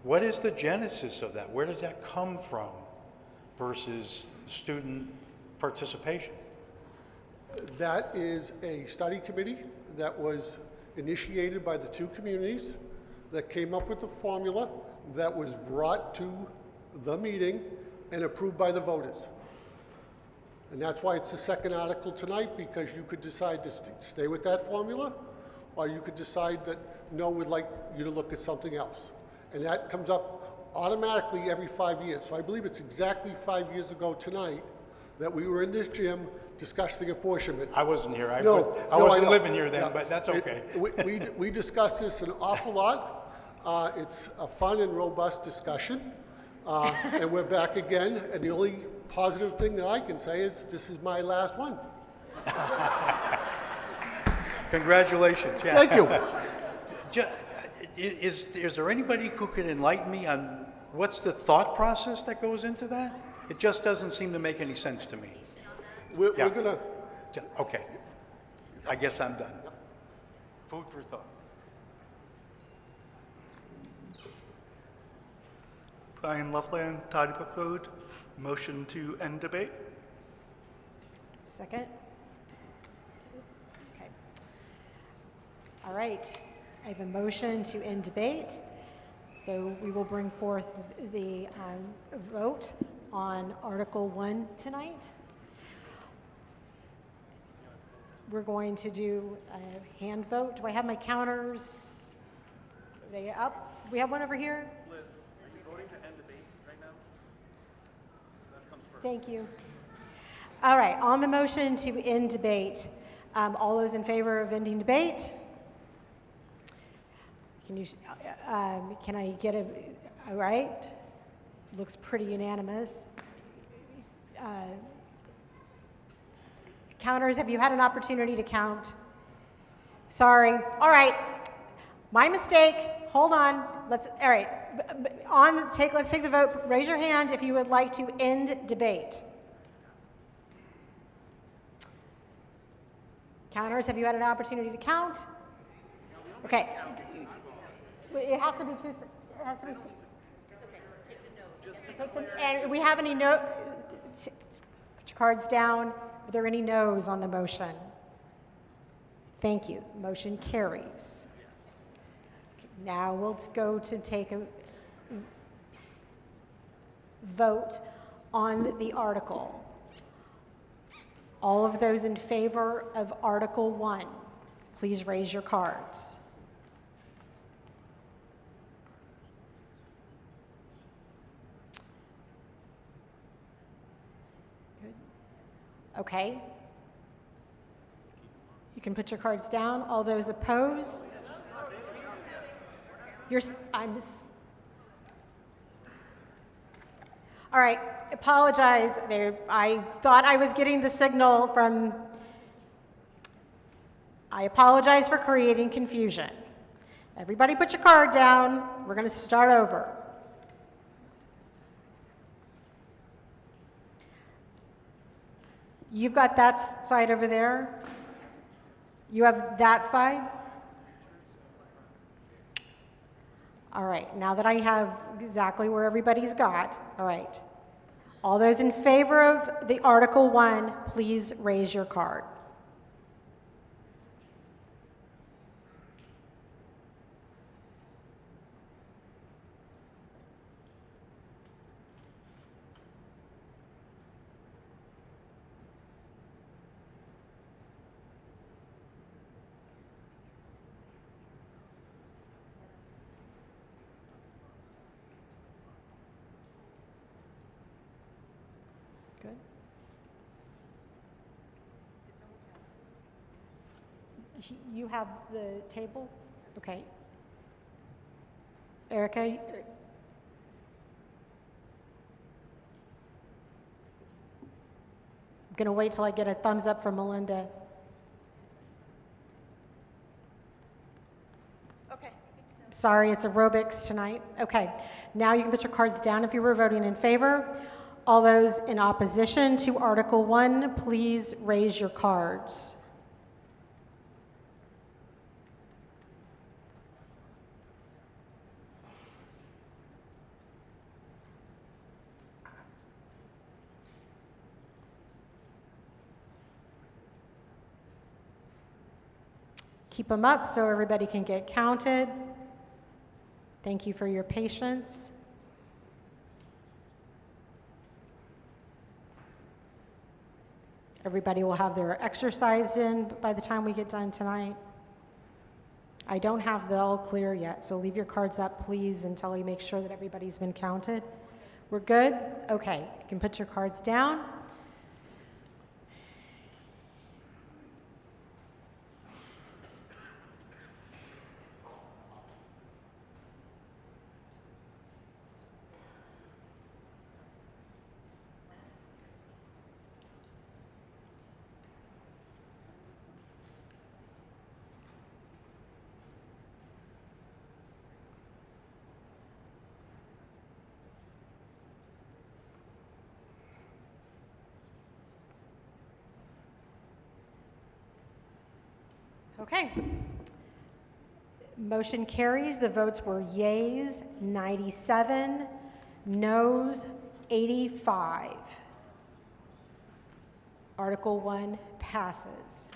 What is the genesis of that? Where does that come from versus student participation? That is a study committee that was initiated by the two communities that came up with the formula that was brought to the meeting and approved by the voters. And that's why it's the second article tonight, because you could decide to stay with that formula, or you could decide that no, we'd like you to look at something else. And that comes up automatically every 5 years. So I believe it's exactly 5 years ago tonight that we were in this gym discussing apportionment. I wasn't here. I wasn't living here then, but that's okay. We discussed this an awful lot. It's a fun and robust discussion. And we're back again. And the only positive thing that I can say is this is my last one. Congratulations. Yeah. Thank you. Is there anybody who could enlighten me on what's the thought process that goes into that? It just doesn't seem to make any sense to me. We're gonna. Okay. I guess I'm done. Food for thought. Brian Loveland, Toddy Brook Road. Motion to end debate. Second? Okay. All right. I have a motion to end debate. So we will bring forth the vote on Article 1 tonight. We're going to do a hand vote. Do I have my counters? Are they up? We have one over here? Liz, are you voting to end debate right now? That comes first. Thank you. All right, on the motion to end debate, all those in favor of ending debate? Can I get a, all right? Looks pretty unanimous. Counters, have you had an opportunity to count? Sorry. All right. My mistake. Hold on. Let's, all right. Let's take the vote. Raise your hand if you would like to end debate. Counters, have you had an opportunity to count? Okay. It has to be two. It has to be two. It's okay. Take the nose. And we have any no? Put your cards down. Are there any no's on the motion? Thank you. Motion carries. Okay, now we'll go to take a vote on the article. All of those in favor of Article 1, please raise your cards. Good. Okay. You can put your cards down. All those opposed? All right, apologize. I thought I was getting the signal from, I apologize for creating confusion. Everybody put your card down. We're going to start over. You've got that side over there. You have that side. All right, now that I have exactly where everybody's got, all right. All those in favor of the Article 1, please raise your card. Good. You have the table? Okay. Erica? I'm going to wait till I get a thumbs up from Melinda. Okay. Sorry, it's aerobics tonight. Okay. Now you can put your cards down if you were voting in favor. All those in opposition to Article 1, please raise your cards. Keep them up so everybody can get counted. Thank you for your patience. Everybody will have their exercise in by the time we get done tonight. I don't have the all clear yet, so leave your cards up, please, until you make sure that everybody's been counted. We're good? Okay, you can put your cards down. Okay. Motion carries. The votes were yeas 97, noes 85. Article 1 passes.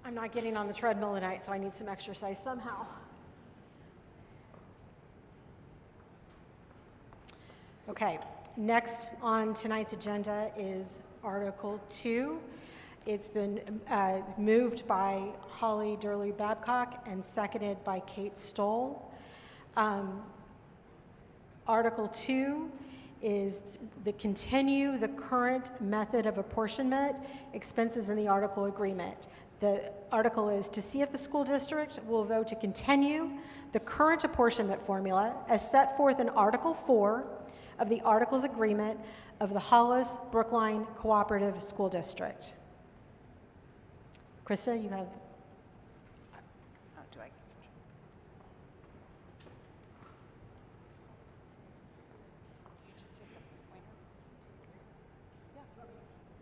I'm not getting on the treadmill tonight, so I need some exercise somehow. Okay, next on tonight's agenda is Article 2. It's been moved by Holly Durley Babcock and seconded by Kate Stoll. Article 2 is continue the current method of apportionment expenses in the article agreement. The article is to see if the school district will vote to continue the current apportionment formula as set forth in Article 4 of the Articles Agreement of the Hollis Brookline Cooperative School District. Krista, you have,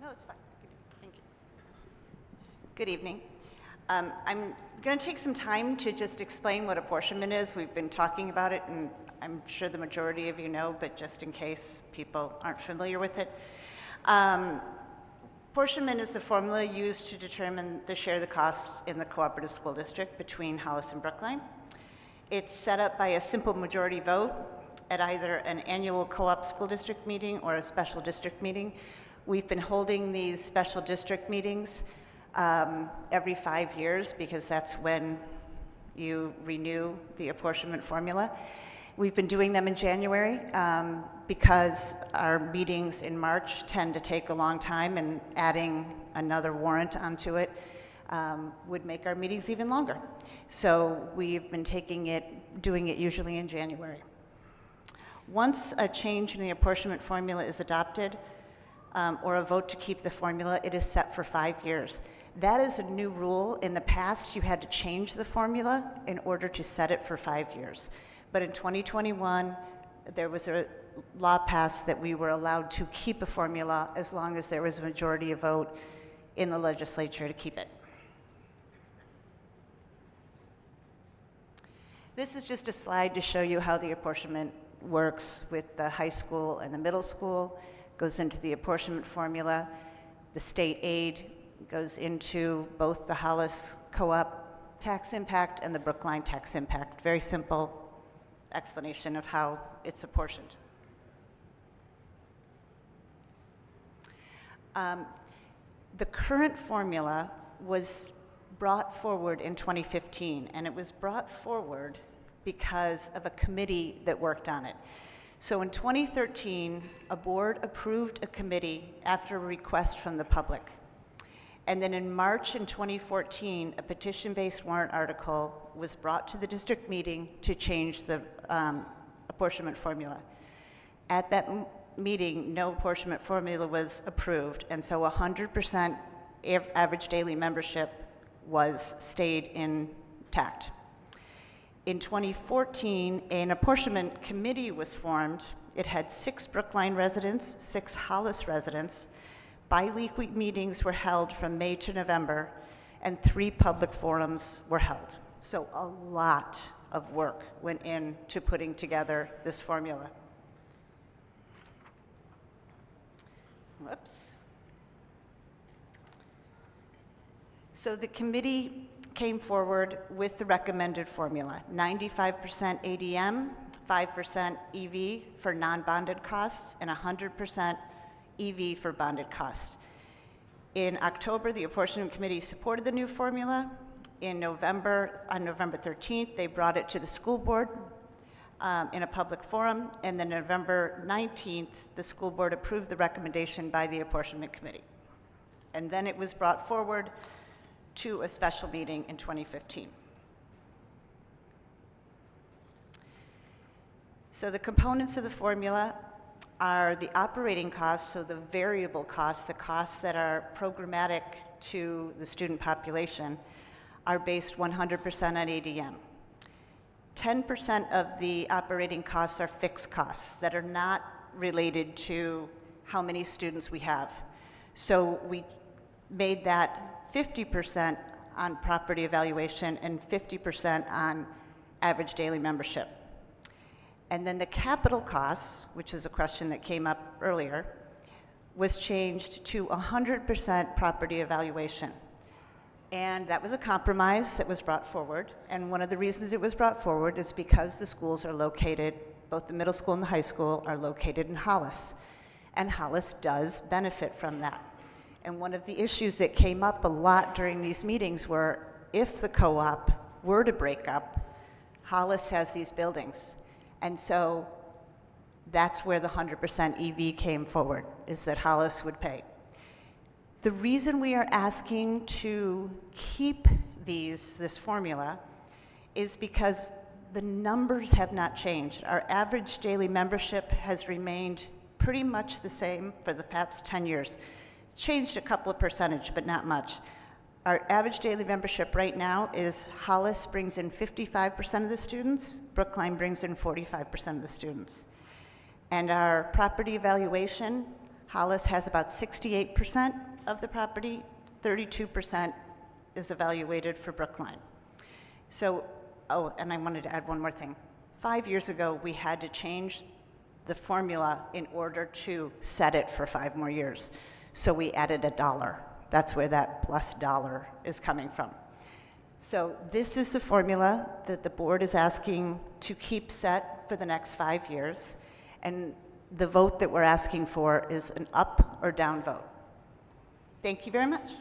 No, it's fine. Thank you. Good evening. I'm going to take some time to just explain what apportionment is. We've been talking about it, and I'm sure the majority of you know, but just in case people aren't familiar with it. Apportionment is the formula used to determine the share of the costs in the cooperative school district between Hollis and Brookline. It's set up by a simple majority vote at either an annual co-op school district meeting or a special district meeting. We've been holding these special district meetings every 5 years because that's when you renew the apportionment formula. We've been doing them in January because our meetings in March tend to take a long time, and adding another warrant onto it would make our meetings even longer. So we've been doing it usually in January. Once a change in the apportionment formula is adopted, or a vote to keep the formula, it is set for 5 years. That is a new rule. In the past, you had to change the formula in order to set it for 5 years. But in 2021, there was a law passed that we were allowed to keep a formula as long as there was a majority of vote in the legislature to keep it. This is just a slide to show you how the apportionment works with the high school and the middle school. Goes into the apportionment formula. The state aid goes into both the Hollis co-op tax impact and the Brookline tax impact. Very simple explanation of how it's apportioned. The current formula was brought forward in 2015, and it was brought forward because of a committee that worked on it. So in 2013, a board approved a committee after a request from the public. And then in March in 2014, a petition-based warrant article was brought to the district meeting to change the apportionment formula. At that meeting, no apportionment formula was approved, and so 100% average daily membership stayed intact. In 2014, an apportionment committee was formed. It had 6 Brookline residents, 6 Hollis residents. Bi-weekly meetings were held from May to November, and 3 public forums were held. So a lot of work went into putting together this formula. Whoops. So the committee came forward with the recommended formula: 95% ADM, 5% EV for non-bonded costs, and 100% EV for bonded costs. In October, the apportionment committee supported the new formula. On November 13th, they brought it to the school board in a public forum, and then November 19th, the school board approved the recommendation by the apportionment committee. And then it was brought forward to a special meeting in 2015. So the components of the formula are the operating costs, so the variable costs, the costs that are programmatic to the student population, are based 100% on ADM. 10% of the operating costs are fixed costs that are not related to how many students we have. So we made that 50% on property evaluation and 50% on average daily membership. And then the capital costs, which is a question that came up earlier, was changed to 100% property evaluation. And that was a compromise that was brought forward. And one of the reasons it was brought forward is because the schools are located, both the middle school and the high school are located in Hollis. And Hollis does benefit from that. And one of the issues that came up a lot during these meetings were, if the co-op were to break up, Hollis has these buildings. And so that's where the 100% EV came forward, is that Hollis would pay. The reason we are asking to keep this formula is because the numbers have not changed. Our average daily membership has remained pretty much the same for the past 10 years. It's changed a couple of percentage, but not much. Our average daily membership right now is Hollis brings in 55% of the students, Brookline brings in 45% of the students. And our property evaluation Hollis has about 68% of the property, 32% is evaluated for Brookline. So, oh, and I wanted to add one more thing. 5 years ago, we had to change the formula in order to set it for 5 more years. So we added $1. That's where that plus $1 is coming from. So this is the formula that the board is asking to keep set for the next 5 years. And the vote that we're asking for is an up or down vote. Thank you very much.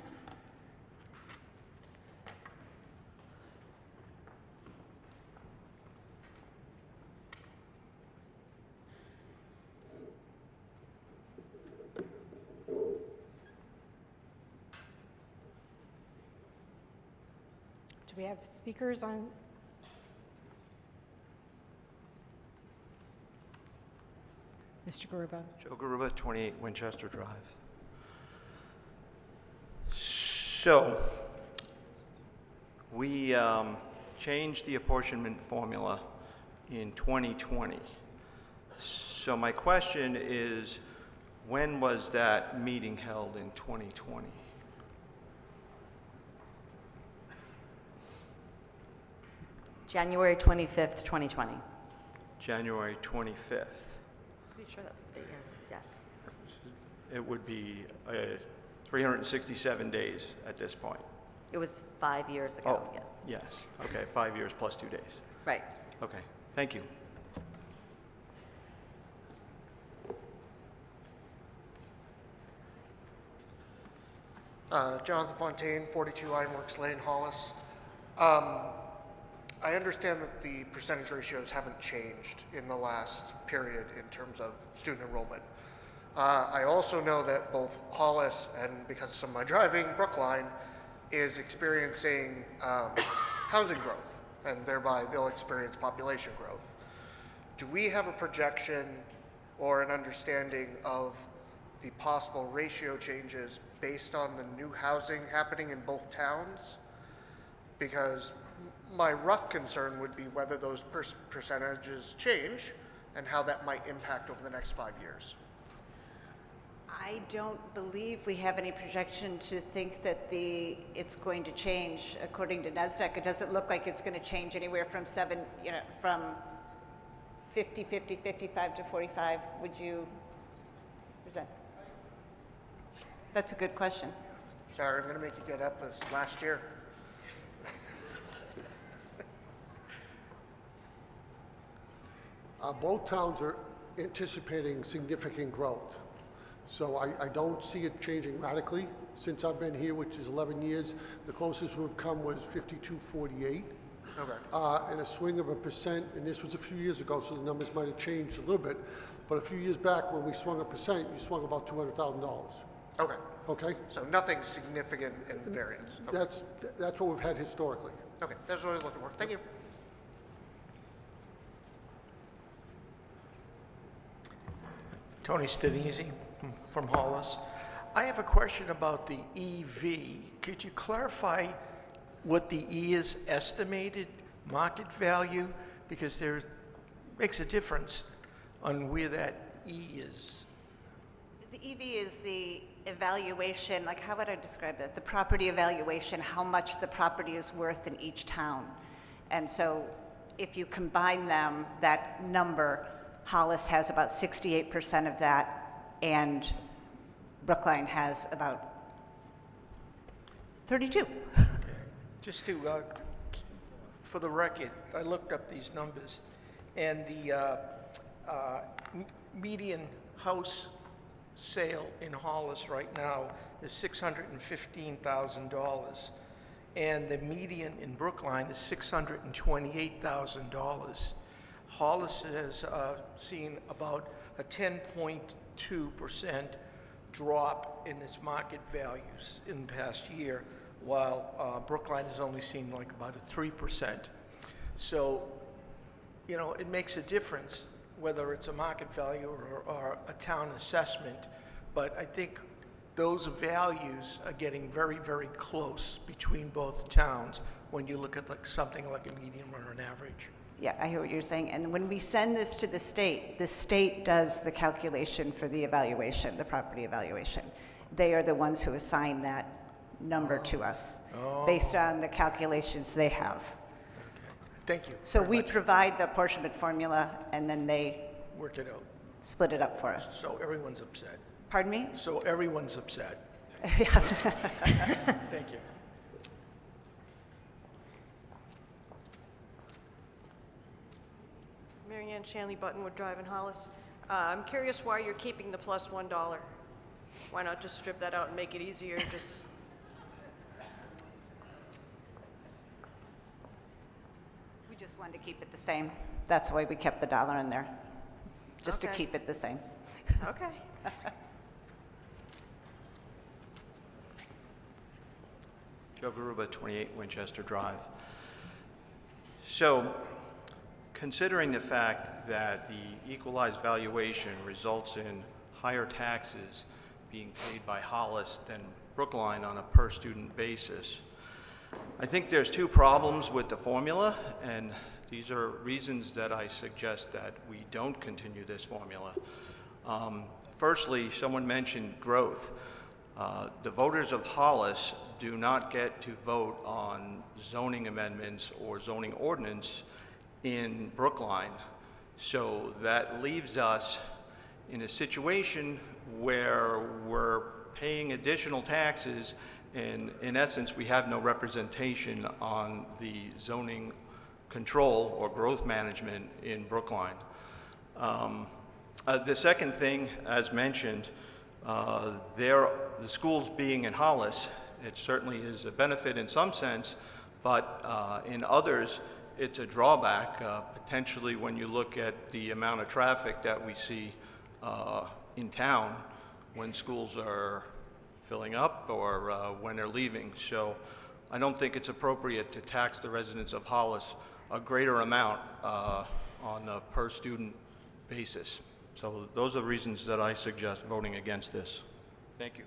Do we have speakers on? Mr. Garuba. Joe Garuba, 28 Winchester Drive. So, we changed the apportionment formula in 2020. So my question is, when was that meeting held in 2020? January 25th, 2020. January 25th. Pretty sure that was the date, yeah. Yes. It would be 367 days at this point. It was 5 years ago. Yeah. Yes. Okay, 5 years plus 2 days. Right. Okay, thank you. Jonathan Fontaine, 42 Ironworks Lane, Hollis. I understand that the percentage ratios haven't changed in the last period in terms of student enrollment. I also know that both Hollis and, because of some of my driving, Brookline is experiencing housing growth, and thereby they'll experience population growth. Do we have a projection or an understanding of the possible ratio changes based on the new housing happening in both towns? Because my rough concern would be whether those percentages change and how that might impact over the next 5 years. I don't believe we have any projection to think that it's going to change. According to NASDAQ, it doesn't look like it's going to change anywhere from from 50, 50, 55 to 45. Would you present? That's a good question. Sorry, I'm going to make you get up as last year. Both towns are anticipating significant growth. So I don't see it changing radically. Since I've been here, which is 11 years, the closest we've come was 52.48. Okay. And a swing of 1%, and this was a few years ago, so the numbers might have changed a little bit. But a few years back, when we swung 1%, you swung about $200,000. Okay. Okay? So nothing significant in variance. Okay. That's what we've had historically. Okay, that's what I was looking for. Thank you. Tony Stanisi from Hollis. I have a question about the EV. Could you clarify what the E is estimated market value? Because there makes a difference on where that E is. The EV is the evaluation, like how would I describe that? The property evaluation, how much the property is worth in each town. And so if you combine them, that number, Hollis has about 68% of that, and Brookline has about 32. Okay. Just to, for the record, I looked up these numbers, and the median house sale in Hollis right now is $615,000, and the median in Brookline is $628,000. Hollis has seen about a 10.2% drop in its market values in the past year, while Brookline has only seen like about a 3%. So, you know, it makes a difference whether it's a market value or a town assessment, but I think those values are getting very, very close between both towns when you look at like something like a median or an average. Yeah, I hear what you're saying. And when we send this to the state does the calculation for the evaluation, the property evaluation. They are the ones who assign that number to us based on the calculations they have. Thank you. So very we much. provide the apportionment formula and then they Work it out. split it up for us. So everyone's upset. Pardon me? So everyone's upset. Yes. Thank you. Mary Ann Shanley, Buttonwood Drive in Hollis. I'm curious why you're keeping the plus $1. Why not just strip that out and make it easier? Just We just wanted to keep it the same. That's why we kept the dollar in there, just to Okay. keep it the same. okay. Joe Garuba, 28 Winchester Drive. So, considering the fact that the equalized valuation results in higher taxes being paid by Hollis than Brookline on a per-student basis, I think there's two problems with the formula, and these are reasons that I suggest that we don't continue this formula. Firstly, someone mentioned growth. The voters of Hollis do not get to vote on zoning amendments or zoning ordinance in Brookline. So that leaves us in a situation where we're paying additional taxes, and in essence, we have no representation on the zoning control or growth management in Brookline. The second thing, as mentioned, the schools being in Hollis, it certainly is a benefit in some sense, but in others, it's a drawback, potentially when you look at the amount of traffic that we see in town when schools are filling up or when they're leaving. So I don't think it's appropriate to tax the residents of Hollis a greater amount on a per student basis. So those are reasons that I suggest voting against this. Thank you.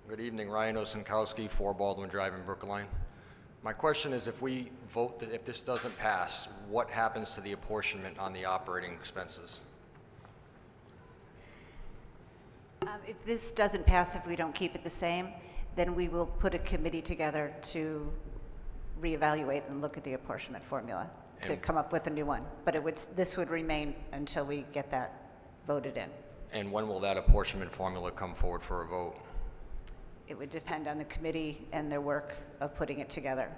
Good evening, Ryan Osenkowski, 4 Baldwin Drive in Brookline. My question is, if we vote that if this doesn't pass, what happens to the apportionment on the operating expenses? If this doesn't pass, if we don't keep it the same, then we will put a committee together to reevaluate and look at the apportionment formula to come up with a new one. But this would remain until we get that voted in. And when will that apportionment formula come forward for a vote? It would depend on the committee and their work of putting it together.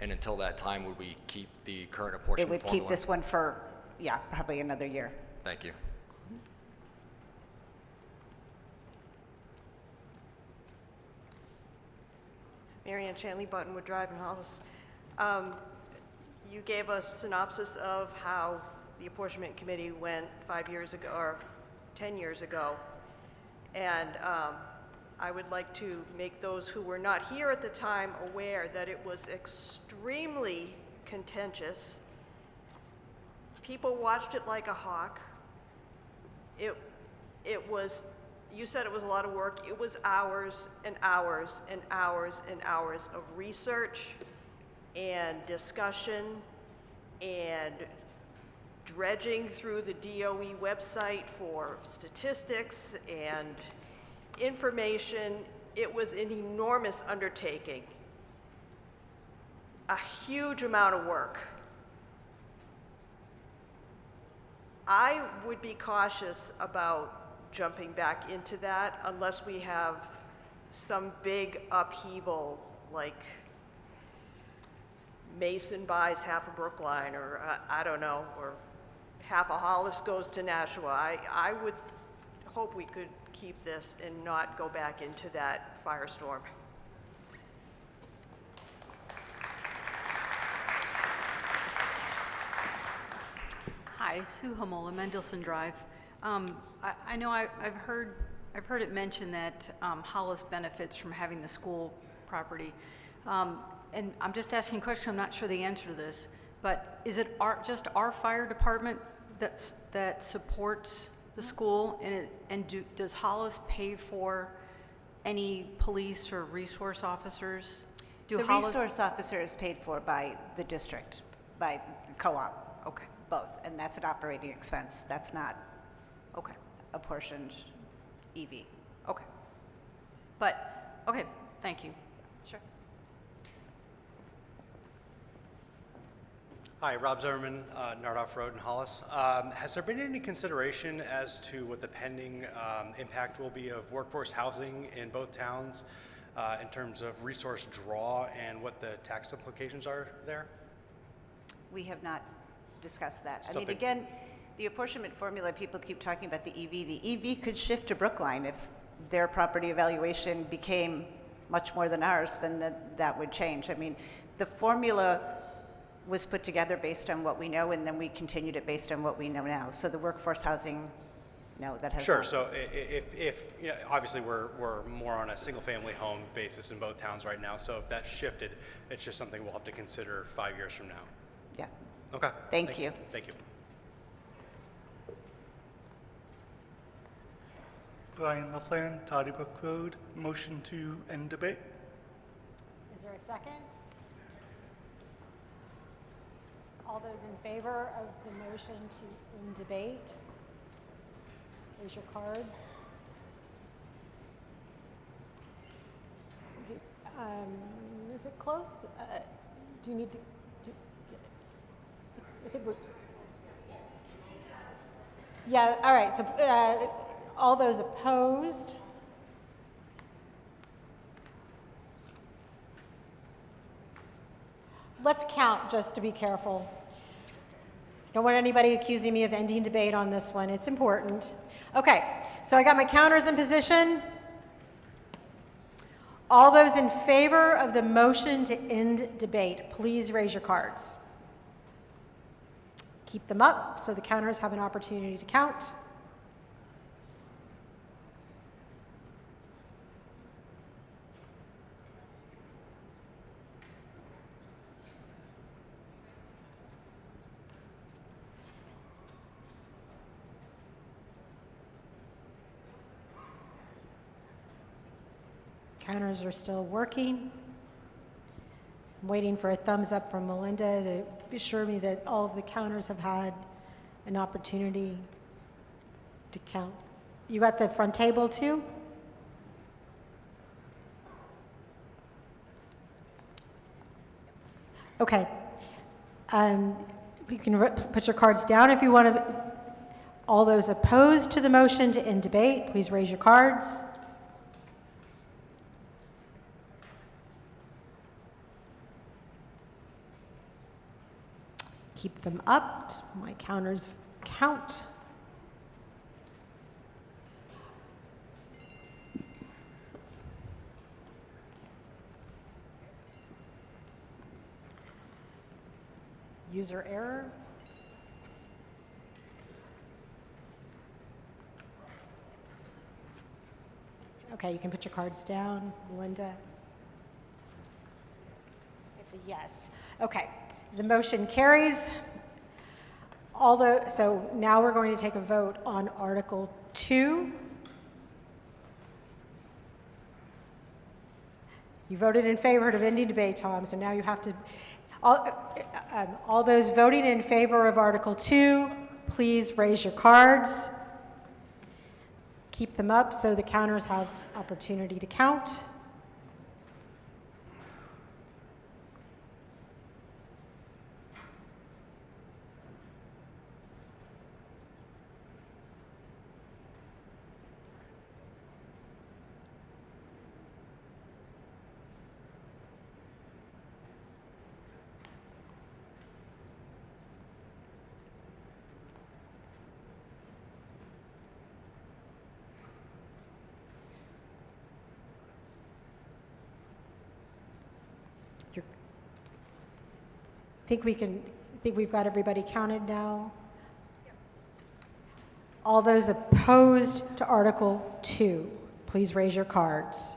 And until that time, would we keep the current It apportionment would formula? keep this one for, yeah, probably another year. Thank you. Mary Ann Shanley, Buttonwood Drive in Hollis. You gave us synopsis of how the apportionment committee went 5 years ago, or 10 years ago. And I would like to make those who were not here at the time aware that it was extremely contentious. People watched it like a hawk. It was, you said it was a lot of work. It was hours and hours and hours and hours of research and discussion and dredging through the DOE website for statistics and information. It was an enormous undertaking, a huge amount of work. I would be cautious about jumping back into that unless we have some big upheaval, like Mason buys half of Brookline, or I don't know, or half of Hollis goes to Nashua. I would hope we could keep this and not go back into that firestorm. Hi, Sue Hummel, Mendelson Drive. I know I've heard it mentioned that Hollis benefits from having the school property. And I'm just asking a question, I'm not sure the answer to this, but is it just our fire department that supports the school, and does Hollis pay for any police or resource officers? The resource officer is paid for by the district, by the co-op. Okay. Both, and that's an operating expense. That's not Okay. apportioned EV. Okay. But, okay, thank you. Sure. Hi, Rob Zimmerman, Nardoff Road in Hollis. Has there been any consideration as to what the pending impact will be of workforce housing in both towns in terms of resource draw and what the tax implications are there? We have not discussed that. I mean, Something- again, the apportionment formula, people keep talking about the EV. The EV could shift to Brookline if their property evaluation became much more than ours, then that would change. I mean, the formula was put together based on what we know, and then we continued it based on what we know now. So the workforce housing, no, that has Sure. not. So if you know, obviously we're more on a single-family home basis in both towns right now. So if that shifted, it's just something we'll have to consider 5 years from now. Yeah. Okay. Thank you. Thank you. Brian Loveland, Toddy Brook Road, motion to end debate. Is there a second? All those in favor of the motion to end debate, raise your cards. Okay, is it close? Do you need to? I think we're. Yeah. All right. So, all those opposed. Let's count just to be careful. Don't want anybody accusing me of ending debate on this one. It's important. Okay, so I got my counters in position. All those in favor of the motion to end debate, please raise your cards. Keep them up so the counters have an opportunity to count. Counters are still working. I'm waiting for a thumbs up from Melinda to assure me that all of the counters have had an opportunity to count. You got the front table too? Okay. You can put your cards down if you want to. All those opposed to the motion to end debate, please raise your cards. Keep them up. My counters count. User error. Okay, you can put your cards down, Melinda. It's a yes. Okay. The motion carries. So now we're going to take a vote on Article 2. You voted in favor of ending debate, Tom, so now you have to, all those voting in favor of Article 2, please raise your cards. Keep them up so the counters have opportunity to count. Think we've got everybody counted now? All those opposed to Article 2, please raise your cards.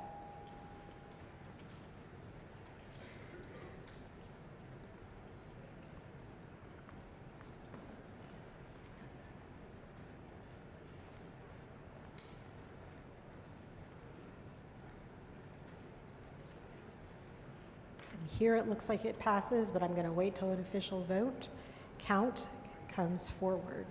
Here it looks like it passes, but I'm going to wait till an official vote count comes forward.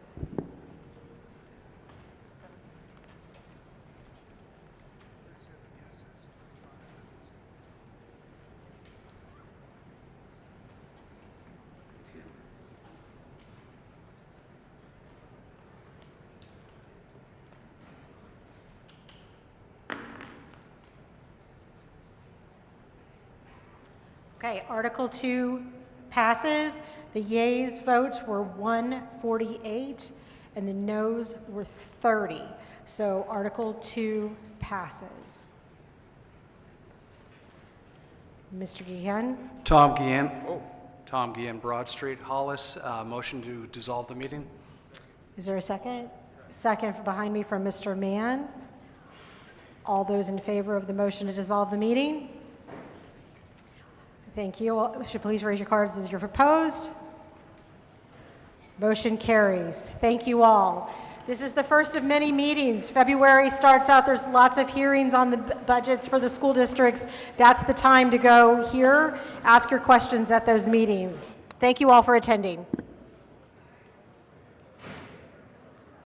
Okay, Article 2 passes. The yeas votes were 148 and the noes were 30. So Article 2 passes. Mr. Guillen? Tom Guillen. Tom Guillen, Broad Street, Hollis. Motion to dissolve the meeting. Is there a second? Second behind me from Mr. Mann. All those in favor of the motion to dissolve the meeting? Thank you. Should please raise your cards as you're proposed. Motion carries. Thank you all. This is the first of many meetings. February starts out, there's lots of hearings on the budgets for the school districts. That's the time to go here, ask your questions at those meetings. Thank you all for attending.